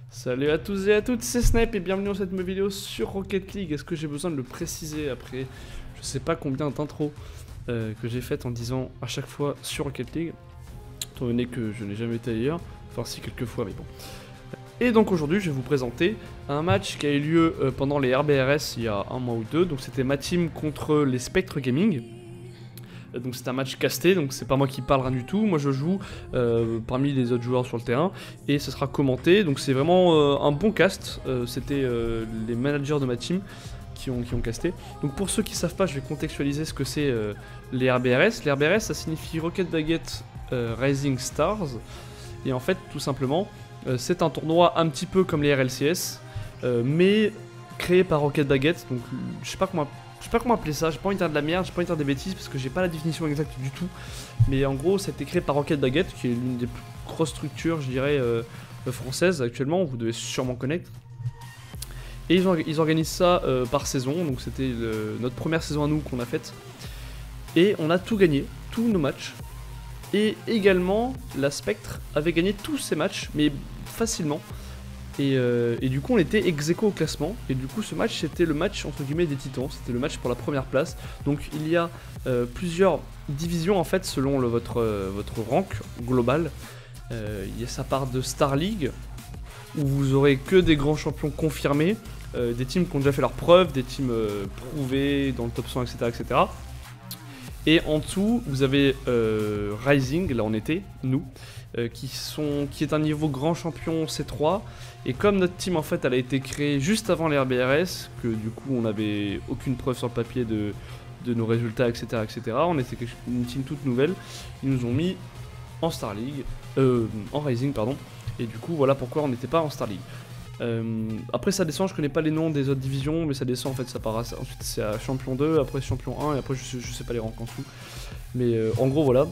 Salut à tous et à toutes, c'est Snipe et bienvenue dans cette nouvelle vidéo sur Rocket League. Est-ce que j'ai besoin de le préciser après je sais pas combien d'intros que j'ai faites en disant à chaque fois sur Rocket League, étant donné que je n'ai jamais été ailleurs, enfin si quelques fois mais bon. Et donc aujourd'hui je vais vous présenter un match qui a eu lieu pendant les RBRS il y a un mois ou deux. Donc c'était ma team contre les Spectre Gaming. Donc c'est un match casté, donc c'est pas moi qui parle rien du tout. Moi je joue parmi les autres joueurs sur le terrain et ce sera commenté. Donc c'est vraiment un bon cast. C'était les managers de ma team qui ont casté. Donc pour ceux qui savent pas, je vais contextualiser ce que c'est les RBRS. Les RBRS ça signifie Rocket Baguette Rising Stars. Et en fait tout simplement c'est un tournoi un petit peu comme les RLCS mais créé par Rocket Baguette. Donc je sais pas comment appeler ça, j'ai pas envie de dire de la merde, j'ai pas envie de dire des bêtises parce que j'ai pas la définition exacte du tout. Mais en gros, ça a été créé par Rocket Baguette, qui est l'une des plus grosses structures, je dirais, françaises actuellement, vous devez sûrement connaître. Et ils organisent ça par saison, donc c'était notre première saison à nous qu'on a faite. Et on a tout gagné, tous nos matchs. Et également, la Spectre avait gagné tous ses matchs, mais facilement. Et du coup on était ex-aequo au classement. Et du coup ce match c'était le match entre guillemets des titans. C'était le match pour la première place. Donc il y a plusieurs divisions en fait selon votre rank global. Il y a sa part de Star League où vous aurez que des grands champions confirmés, des teams qui ont déjà fait leurs preuves, des teams prouvés dans le top 100 etc, etc. Et en dessous vous avez Rising, là on était, nous, qui est un niveau grand champion C3. Et comme notre team en fait elle a été créée juste avant les RBRS, que du coup on n'avait aucune preuve sur le papier de nos résultats etc, etc. On était une team toute nouvelle, ils nous ont mis en Star League, en Rising pardon. Et du coup voilà pourquoi on n'était pas en Star League. Après ça descend, je connais pas les noms des autres divisions, mais ça descend en fait, ça part ensuite c'est à champion 2, après champion 1 et après je sais pas les ranks en dessous. Mais en gros voilà.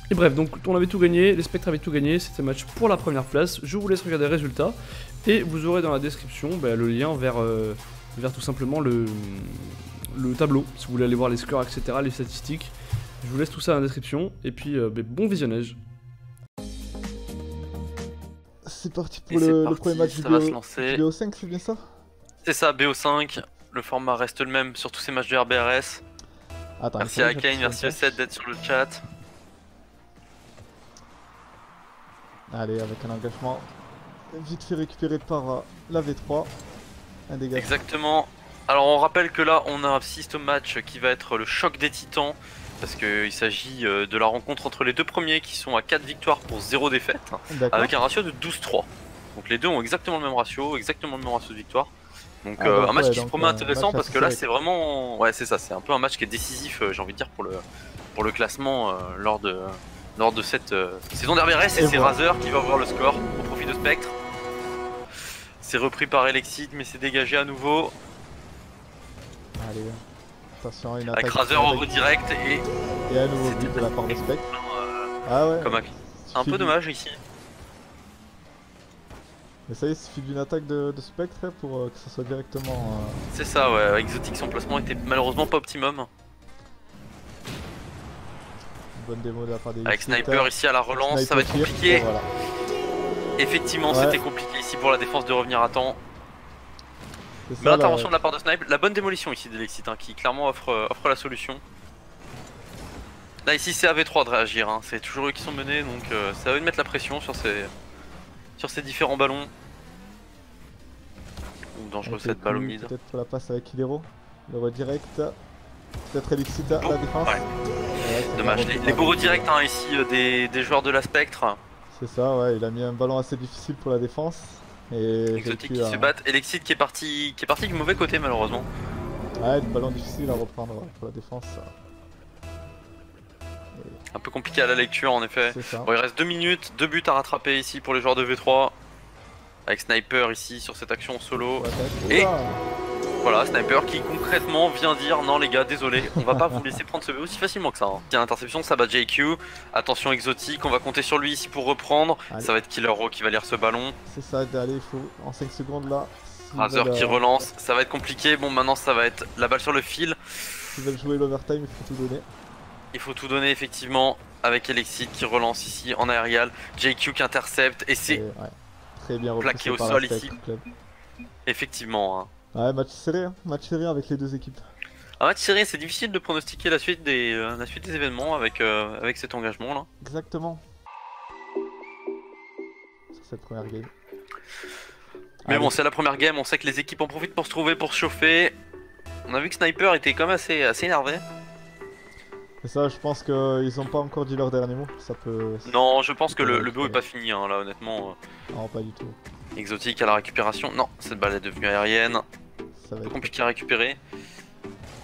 Et bref, donc on avait tout gagné, les Spectres avaient tout gagné, c'était match pour la première place. Je vous laisse regarder les résultats et vous aurez dans la description le lien vers tout simplement le tableau, si vous voulez aller voir les scores, etc., les statistiques. Je vous laisse tout ça dans la description et puis bon visionnage. C'est parti pour le premier match du BO5, c'est bien ça? C'est ça, BO5, le format reste le même sur tous ces matchs de RBRS. Attends, merci à Kane, merci E7 d'être sur le chat. Allez, avec un engagement vite fait récupéré par la V3. Un dégât. Exactement. Alors on rappelle que là on assiste au match qui va être le choc des titans. Parce qu'il s'agit de la rencontre entre les deux premiers qui sont à 4 victoires pour 0 défaite. Avec un ratio de 12-3. Donc les deux ont exactement le même ratio de victoire. Donc un match qui se promet intéressant parce que là c'est vraiment... Ouais c'est ça, c'est un peu un match qui est décisif j'ai envie de dire pour le classement lors de cette saison d'RBRS. Et c'est Razer qui va ouvrir le score au profit de Spectre. C'est repris par Elexid mais c'est dégagé à nouveau. Allez, attention, une attaque avec Razer en redirect et à nouveau but de la part de Spectre. Ah ouais. C'est un peu dommage ici. Mais ça y est, il suffit d'une attaque de Spectre pour que ça soit directement... C'est ça ouais, Exotic son placement était malheureusement pas optimum. Bonne démo de la part des avec Sniper ici à la relance, ça va être compliqué. Voilà. Effectivement c'était compliqué ici pour la défense de revenir à temps. Mais l'intervention de la part de Snipe, la bonne démolition ici d'Elexid qui clairement offre la solution. Là ici c'est à V3 de réagir, c'est toujours eux qui sont menés donc c'est à eux de mettre la pression sur ces différents ballons. Ou dangereux cette balle au mid. Peut-être pour la passe avec Hilero, le redirect. Peut-être Elexid à la défense. Ouais. Dommage, les beaux redirects ici des joueurs de la Spectre. C'est ça, ouais, il a mis un ballon assez difficile pour la défense. Et Exotic qui se battent, Elexid qui est parti du mauvais côté malheureusement. Ouais, le ballon difficile à reprendre pour la défense. Un peu compliqué à la lecture en effet. Bon, il reste 2 minutes, 2 buts à rattraper ici pour les joueurs de V3. Avec Sniper ici sur cette action solo. Et voilà, Sniper qui concrètement vient dire non les gars, désolé, on va pas vous laisser prendre ce B aussi facilement que ça. Il y a interception, ça bat JQ. Attention Exotic, on va compter sur lui ici pour reprendre. Allez. Ça va être Killer qui va lire ce ballon. C'est ça, allez, il faut en 5 secondes là. Razer qui relance, ça va être compliqué. Bon maintenant ça va être la balle sur le fil. S'ils veulent jouer l'overtime, il faut tout donner. Il faut tout donner effectivement avec Elexid qui relance ici en aérial. JQ qui intercepte et c'est Très bien plaqué repoussé au par sol la Steak ici. Club. Effectivement. Hein. Ouais, match serré avec les deux équipes. Un match serré, c'est difficile de pronostiquer la suite des événements avec cet engagement là. Exactement. Sur cette première game. Mais bon, c'est la première game, on sait que les équipes en profitent pour se trouver, pour se chauffer. On a vu que Sniper était quand même assez énervé. Et ça, je pense qu'ils ont pas encore dit leur dernier mot. Ça peut. Non, je pense que le BO est pas fini hein, là, honnêtement. Non, pas du tout. Exotique à la récupération. Non, cette balle est devenue aérienne. Ça va être Compliqué à récupérer.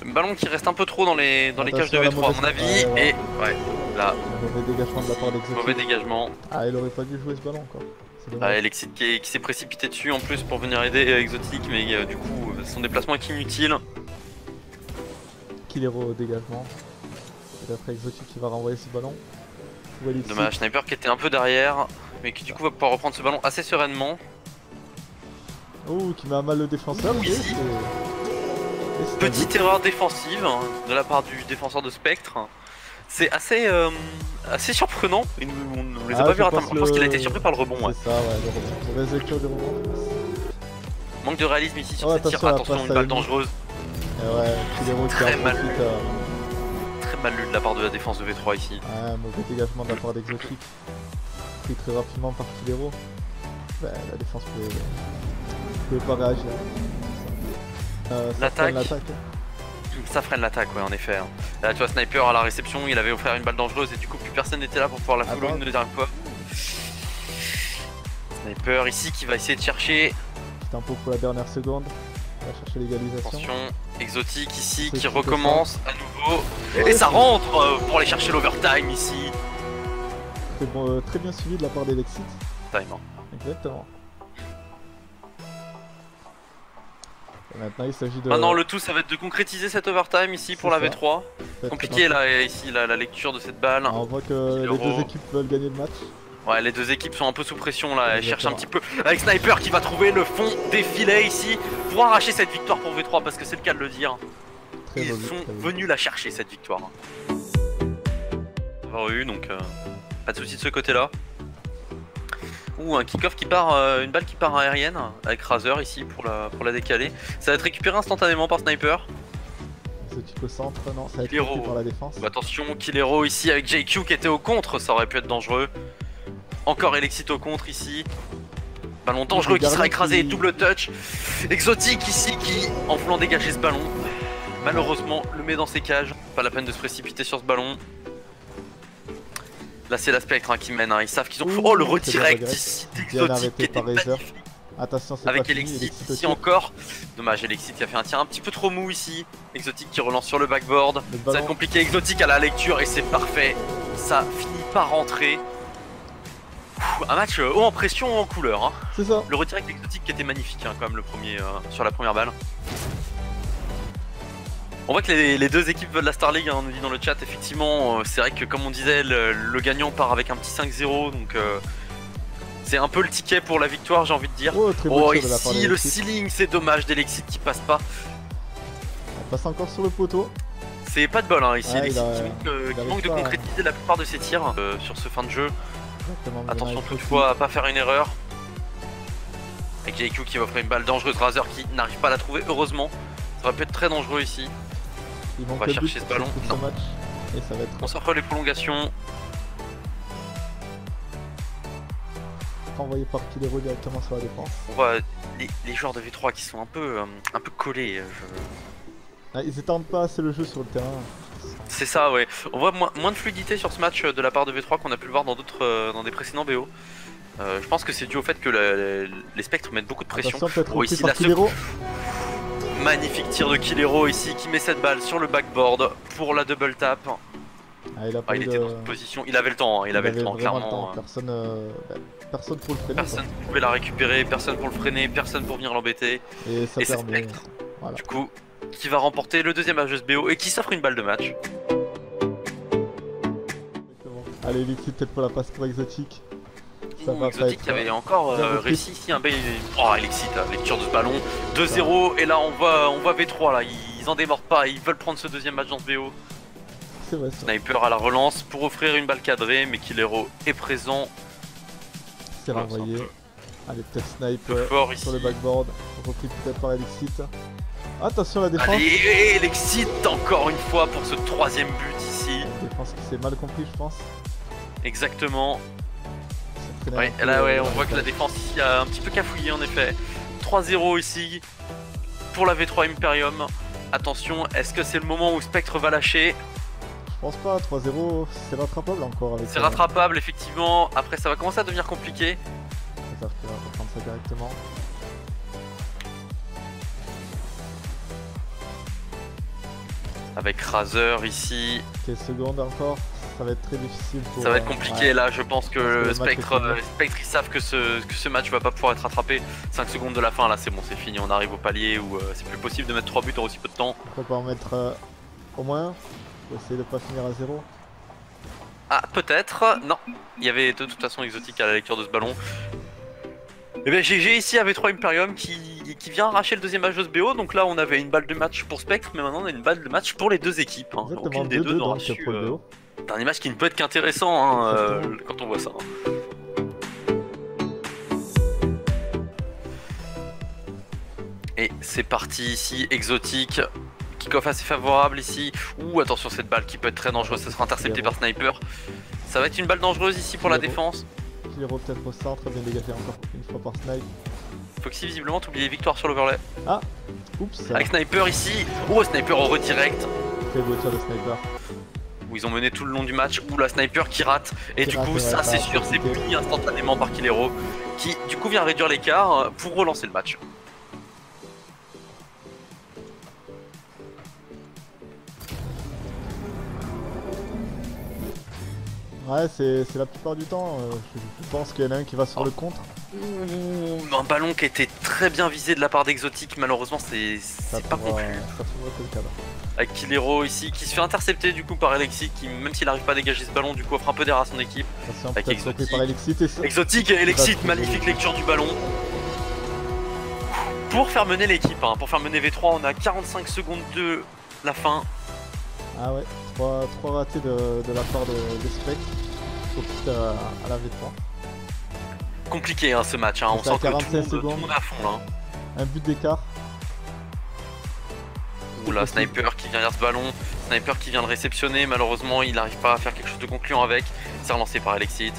Le ballon qui reste un peu trop dans les cages de Attention à V3 la à mon mauvaise- avis. ouais. Et ouais, là, Mauvais dégagement de la part d'Exotic. mauvais dégagement. Ah, il aurait pas dû jouer ce ballon quoi. C'est Ah, dommage. Alexis qui s'est précipité dessus en plus pour venir aider Exotique, mais du coup son déplacement est inutile. Killero au dégagement. Et d'après Exotic qui va renvoyer ce ballon. Pour Elixir. Dommage, Sniper qui était un peu derrière, mais qui du coup va pouvoir reprendre ce ballon assez sereinement. Ouh, qui met à mal le défenseur. Ouh, ok, ici. c'est un Petite but. erreur défensive hein, de la part du défenseur de Spectre. C'est assez surprenant. On les a Ah, pas je vus rater. pense Je pense qu'il a le- été surpris par le rebond. Ouais. C'est ça, ouais, le rebond. Mauvaise lecture du rebond. Manque de réalisme ici sur Oh, cette tir. attention à la Attention, passe une à balle Emi. dangereuse. Et ouais, Killero qui Très en mal profite. Très mal lu de la part de la défense de V3 ici. Ouais, mauvais dégagement de la part d'Exotic. Pris très rapidement par Killero. Bah, la défense pouvait pas réagir. Ça L'attaque. freine l'attaque. Ça freine l'attaque, ouais, en effet. Hein. Là, tu vois, Sniper à la réception, il avait offert une balle dangereuse et du coup, plus personne n'était là pour pouvoir la follow bah. une deuxième fois. Sniper ici qui va essayer de chercher. Petit impôt pour la dernière seconde. On va chercher l'égalisation. Attention, Exotique ici C'est qui tout recommence à nouveau. Ouais, Et ça c'est- rentre pour aller chercher l'overtime ici. C'est bon, très bien suivi de la part d'Elexit. Time, hein. Exactement. Et maintenant, il s'agit de. Maintenant, le tout, ça va être de concrétiser cette overtime ici pour la C'est ça. V3. Faites Compliqué attention. là, ici, la lecture de cette balle. Ah, on voit que les Killero. deux équipes veulent gagner le match. Ouais, les deux équipes sont un peu sous pression là, elles cherchent un Exactement. petit peu. Avec Sniper qui va trouver le fond des filets ici pour arracher cette victoire pour V3 parce que c'est le cas de le dire. Très Ils mauvais, sont très mauvais. venus la chercher cette victoire. Avoir eu donc pas de soucis de ce côté là. Ouh, un kick-off qui part, une balle qui part aérienne avec Razer ici pour la décaler. Ça va être récupéré instantanément par Sniper. Exotic au centre, non, ça va être Killero. pris par la défense. Attention, Killero ici avec JQ qui était au contre, ça aurait pu être dangereux. Encore Elexit au contre ici. Ballon dangereux qui sera écrasé, double touch. Exotique ici qui, en voulant dégager ce ballon, malheureusement le met dans ses cages. Pas la peine de se précipiter sur ce ballon. Là c'est la Spectre hein, qui mène, hein. Ils savent qu'ils ont... Ouh, Oh le c'est redirect bien ici Bien d'Exotique qui arrêté était par Razer. magnifique. Attention, c'est Avec pas fini, Elexit Elexit au ici tir. encore. Dommage, Elexit qui a fait un tir un petit peu trop mou ici. Exotique qui relance sur le backboard. Le Ça va être ballon, compliqué, Exotique à la lecture et c'est parfait. Ça finit par rentrer. Un match haut en pression, haut en couleur. Hein. c'est ça. Le redirect Exotique qui était magnifique hein, quand même le premier sur la première balle. On voit que les deux équipes veulent la Star League, hein, on nous dit dans le chat. Effectivement, c'est vrai que comme on disait, le gagnant part avec un petit 5-0. Donc c'est un peu le ticket pour la victoire, j'ai envie de dire. Oh, très beau Oh, tir de la part ici le d'Elexit. ceiling, c'est dommage d'Elexit qui passe pas. On passe encore sur le poteau. C'est pas de bol hein, ici, Ouais, Elexit il qui arrive manque de pas à- concrétiser la plupart de ses tirs sur ce fin de jeu. Exactement, Attention Menai toutefois à pas faire une erreur. Avec JQ qui va offrir une balle dangereuse, Razer qui n'arrive pas à la trouver, heureusement. Ça va peut être très dangereux ici. Il manque va le chercher but ce pour ballon. sortir Non. ce match. Et ça va être. On s'offre les prolongations. Envoyé par Killero directement sur la défense. On voit les joueurs de V3 qui sont un peu collés. Ah, ils étendent pas assez le jeu sur le terrain. C'est ça, ouais. On voit moins de fluidité sur ce match de la part de V3 qu'on a pu le voir dans dans des précédents BO. Je pense que c'est dû au fait que les Spectres mettent beaucoup de pression. Attention, peut-être Oh, repris ici, par la Killero. Magnifique tir de Killero ici qui met cette balle sur le backboard pour la double tap. Ah, il a pas Il eu était de... dans une position, il avait le temps, hein, il avait le temps vraiment clairement. Personne, personne pour le freiner. Personne ne pouvait la récupérer, personne pour le freiner, personne pour venir l'embêter. quoi. Et ça Et c'est permet. Spectre. Voilà. Du coup, qui va remporter le deuxième match de ce BO et qui s'offre une balle de match. Exactement. Allez, Elixit peut-être pour la passe pour Exotic. Ça Ouh, va pas Exotic être. qui avait encore bien repris. réussi ici un bel... Oh, Elixit, la lecture de ce ballon. 2-0 et là on voit V3 là, ils en démordent pas, ils veulent prendre ce deuxième match dans ce BO. C'est vrai, ça. Sniper à la relance pour offrir une balle cadrée, mais Killero est présent. C'est Ouais, renvoyé. Allez, peut-être snipe fort sur le ici. backboard. Repris peut-être par Elixit. Attention la défense. Allez, Elixit encore une fois pour ce troisième but ici. La défense qui s'est mal compris, je pense. Exactement. Ouais, Peu, là, ouais, on voit que la défense ici a un petit peu cafouillé en effet. 3-0 ici pour la V3 Imperium. Attention, est-ce que c'est le moment où Spectre va lâcher? Je pense pas, 3-0, c'est rattrapable encore. C'est rattrapable, effectivement. Après, ça va commencer à devenir compliqué. Ça va prendre ça directement. Avec Razer ici. 15 secondes encore, ça va être très difficile pour... Ça va être compliqué ouais. là, je pense que Spectre ils savent que ce match va pas pouvoir être rattrapé. 5 secondes de la fin là, c'est bon, c'est fini, on arrive au palier où c'est plus possible de mettre 3 buts en aussi peu de temps. Pourquoi pas en mettre au moins, pour essayer de pas finir à 0. Ah, peut-être, non. Il y avait de toute façon Exotique à la lecture de ce ballon. Et bien GG ici avec 3 Imperium qui vient arracher le deuxième match de ce BO. Donc là on avait une balle de match pour Spectre, mais maintenant on a une balle de match pour les deux équipes. Hein. Aucune des deux n'aura su. Un image qui ne peut être qu'intéressant hein, quand on voit ça. Et c'est parti ici, Exotique. Kick-off assez favorable ici. Ouh, attention cette balle qui peut être très dangereuse, ça sera intercepté par Sniper. Ça va être une balle dangereuse ici pour la défense. Killero peut-être au centre, bien dégagé encore une fois par Snipe. Foxy visiblement t'oublies victoire sur l'overlay. Ah, oups. Avec Sniper ici. Oh, Sniper au redirect. Très beau tir de Sniper. Où ils ont mené tout le long du match. Ouh, la Sniper qui rate. Et du coup, ça c'est sûr, c'est puni instantanément par Killero. Qui du coup vient réduire l'écart pour relancer le match. Ouais, c'est la plupart du temps, je pense qu'il y en a un qui va sur le contre. Un ballon qui était très bien visé de la part d'Exotique, malheureusement c'est pas conclu. Ça pourrait être le cas là. Avec Killero ici qui se fait intercepter du coup par Elixit qui même s'il n'arrive pas à dégager ce ballon du coup offre un peu d'air à son équipe. Avec Exotique. Par Exotique et Elixit, magnifique lecture du ballon. Pour faire mener l'équipe, hein, pour faire mener V3 on a 45 secondes de la fin. Ah ouais, 3 ratés de la part de Spectre, surtout à la V3. Compliqué hein, ce match, hein. On sent que tout le monde est à fond là. Un but d'écart. Oula, Sniper qui vient vers ce ballon, Sniper qui vient le réceptionner, malheureusement il n'arrive pas à faire quelque chose de concluant avec. C'est relancé par Elixit.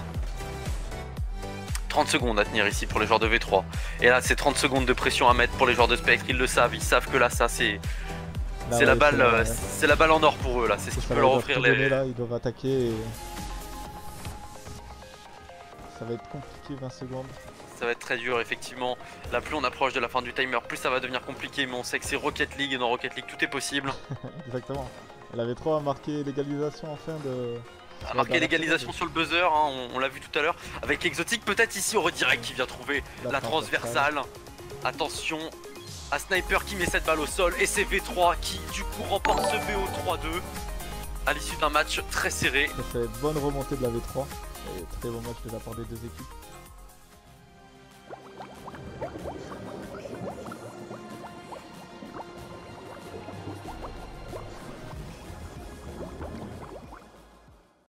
30 secondes à tenir ici pour les joueurs de V3. Et là c'est 30 secondes de pression à mettre pour les joueurs de Spectre, ils le savent, ils savent que là ça c'est... C'est la balle en or pour eux là, c'est ce qui peut leur offrir les... Là, ils doivent attaquer et... Ça va être compliqué 20 secondes. Ça va être très dur effectivement. Là plus on approche de la fin du timer, plus ça va devenir compliqué, mais on sait que c'est Rocket League et dans Rocket League tout est possible. Exactement. La V3 a marqué l'égalisation en fin de... A marqué l'égalisation sur le buzzer, hein, on l'a vu tout à l'heure. Avec Exotique peut-être ici au redirect qui vient trouver la transversale. Attention à Sniper qui met cette balle au sol et c'est V3 qui du coup remporte ce BO 3-2 à l'issue d'un match très serré. C'est une bonne remontée de la V3 et très bon match de la part des deux équipes.